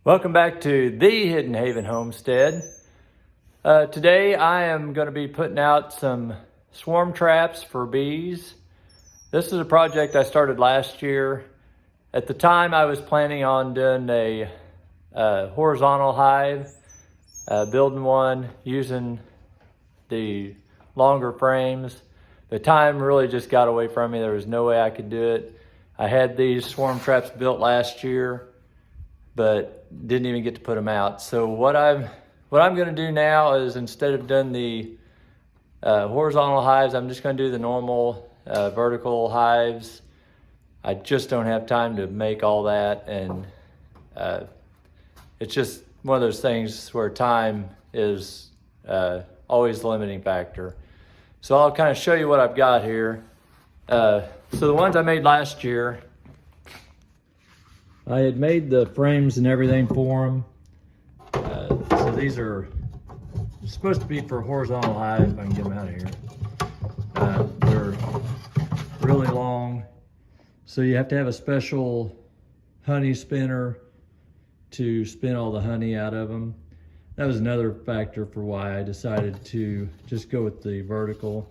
Welcome back to the Hidden Haven Homestead. Today I am going to be putting out some swarm traps for bees. This is a project I started last year. At the time I was planning on doing a horizontal hive, building one using the longer frames. The time really just got away from me. There was no way I could do it. I had these swarm traps built last year, but didn't even get to put them out. So what I'm going to do now is, instead of doing the horizontal hives, I'm just going to do the normal vertical hives. I just don't have time to make all that, and it's just one of those things where time is always the limiting factor. So I'll kind of show you what I've got here. So the ones I made last year, I had made the frames and everything for them. So these are supposed to be for horizontal hives, if I can get them out of here. They're really long, so you have to have a special honey spinner to spin all the honey out of them. That was another factor for why I decided to just go with the vertical.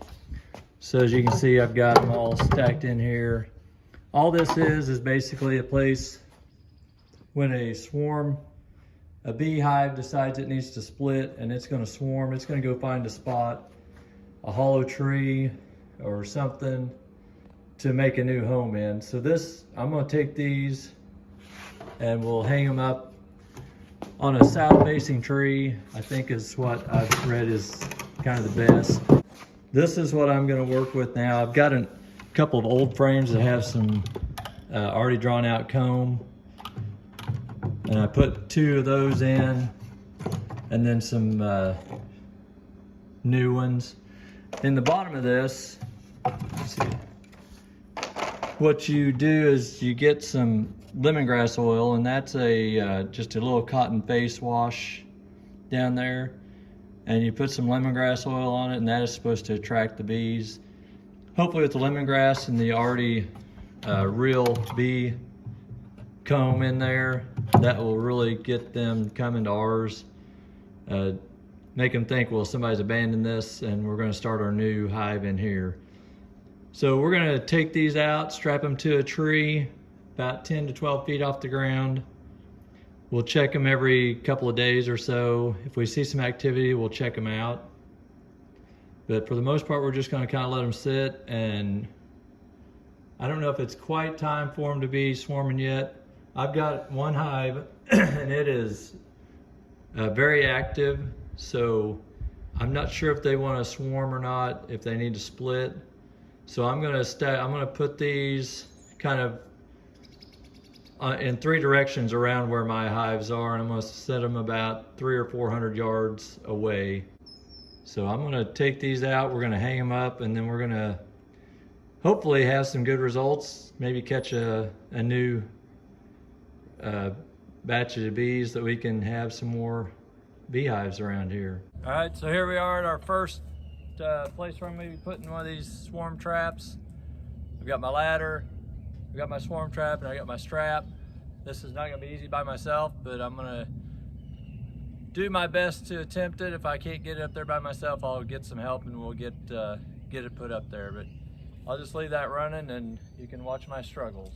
So as you can see, I've got them all stacked in here. All this is basically a place when a beehive decides it needs to split and it's going to swarm. It's going to go find a spot, a hollow tree or something, to make a new home in. So this, I'm going to take these and we'll hang them up on a south facing tree. I think is what I've read is kind of the best. This is what I'm going to work with now. I've got a couple of old frames that have some already drawn out comb, and I put 2 of those in, and then some new ones. In the bottom of this, let's see, what you do is you get some lemongrass oil, and that's just a little cotton face wash down there, and you put some lemongrass oil on it, and that is supposed to attract the bees. Hopefully with the lemongrass and the already real bee comb in there, that will really get them coming to ours, make them think, well, somebody's abandoned this and we're going to start our new hive in here. So we're going to take these out, strap them to a tree about 10 to 12 feet off the ground. We'll check them every couple of days or so. If we see some activity, we'll check them out. But for the most part, we're just going to kind of let them sit, and I don't know if it's quite time for them to be swarming yet. I've got one hive and it is very active, so I'm not sure if they want to swarm or not, if they need to split. So I'm going to put these kind of in 3 directions around where my hives are, and I'm going to set them about 300 or 400 yards away. So I'm going to take these out, we're going to hang them up, and then we're going to hopefully have some good results, maybe catch a new batch of bees that we can have some more beehives around here. All right, so here we are at our first place where I'm going to be putting one of these swarm traps. I've got my ladder, I've got my swarm trap, and I got my strap. This is not going to be easy by myself, but I'm going to do my best to attempt it. If I can't get it up there by myself, I'll get some help and we'll get it put up there. But I'll just leave that running and you can watch my struggles.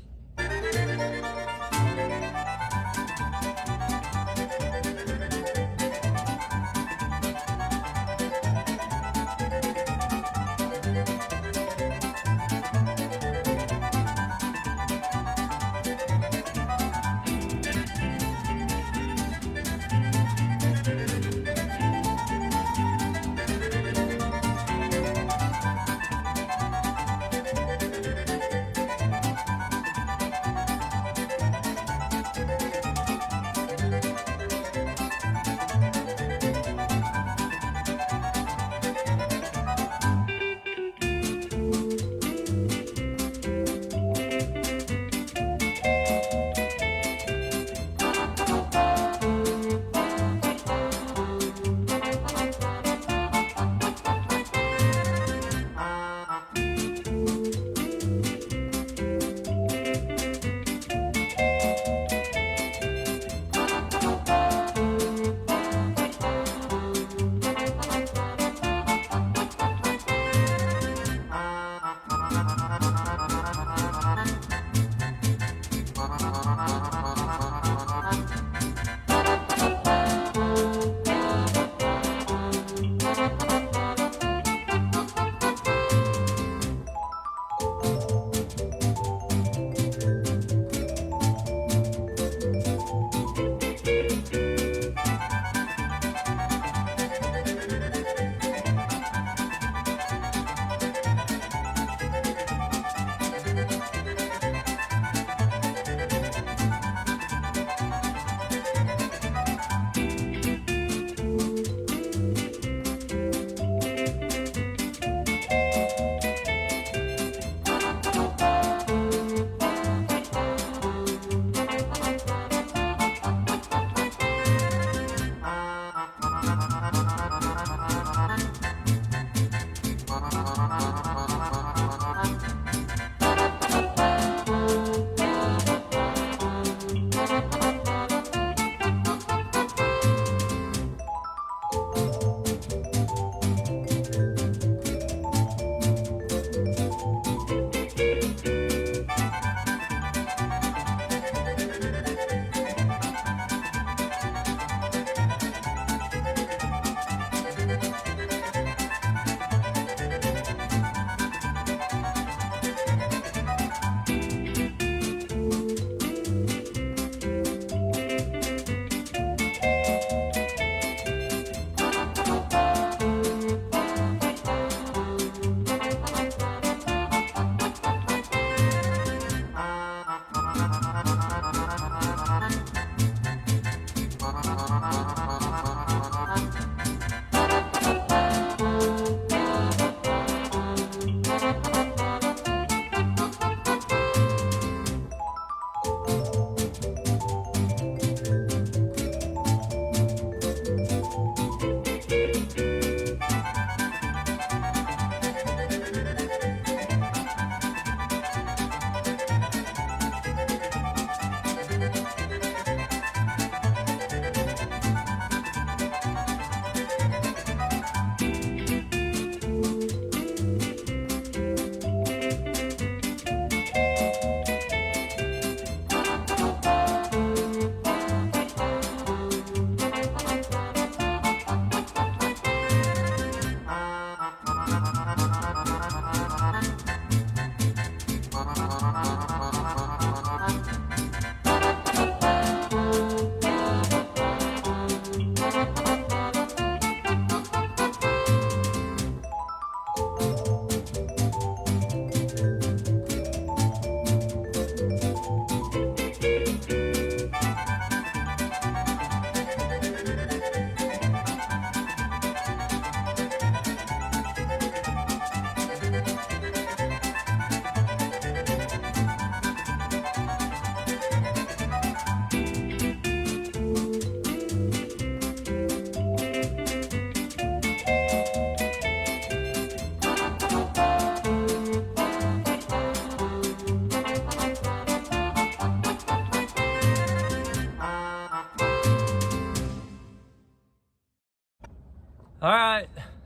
All right,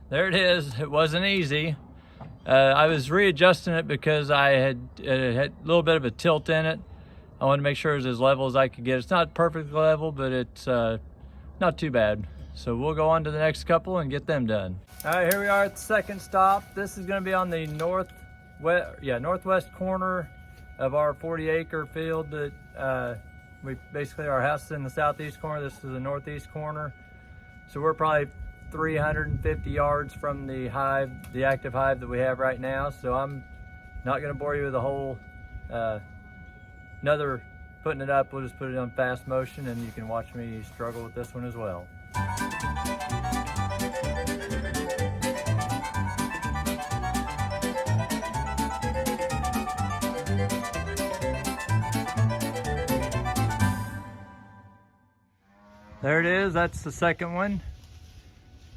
there it is. It wasn't easy. I was readjusting it because it had a little bit of a tilt in it. I wanted to make sure it was as level as I could get. It's not perfectly level, but it's not too bad. So we'll go on to the next couple and get them done. All right, here we are at the second stop. This is gonna be on the northwest corner of our 40-acre field that basically our house is in the southeast corner. This is the northeast corner. So we're probably 350 yards from the hive, the active hive that we have right now. So I'm not gonna bore you with the whole another putting it up. We'll just put it on fast motion and you can watch me struggle with this one as well. There it is, that's the second one.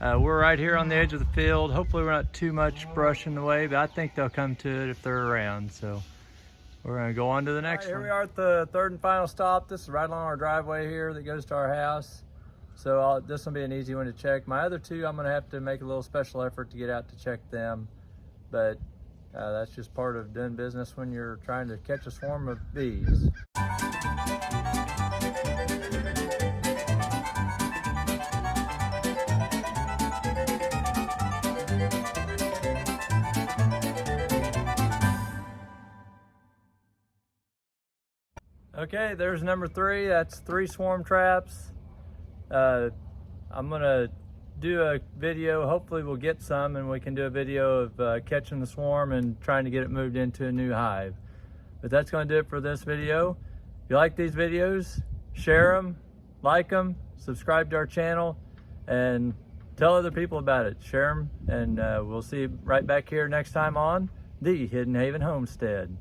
We're right here on the edge of the field. Hopefully we're not too much brush in the way, but I think they'll come to it if they're around. So we're gonna go on to the next one. Here we are at the third and final stop. This is right along our driveway here that goes to our house. So this will be an easy one to check. My other two, I'm gonna have to make a little special effort to get out to check them. But that's just part of doing business when you're trying to catch a swarm of bees. Okay, there's number 3. That's 3 swarm traps. I'm gonna do a video. Hopefully we'll get some and we can do a video of catching the swarm and trying to get it moved into a new hive. But that's gonna do it for this video. If you like these videos, share them, like them, subscribe to our channel, and tell other people about it. Share them, and we'll see you right back here next time on the Hidden Haven Homestead.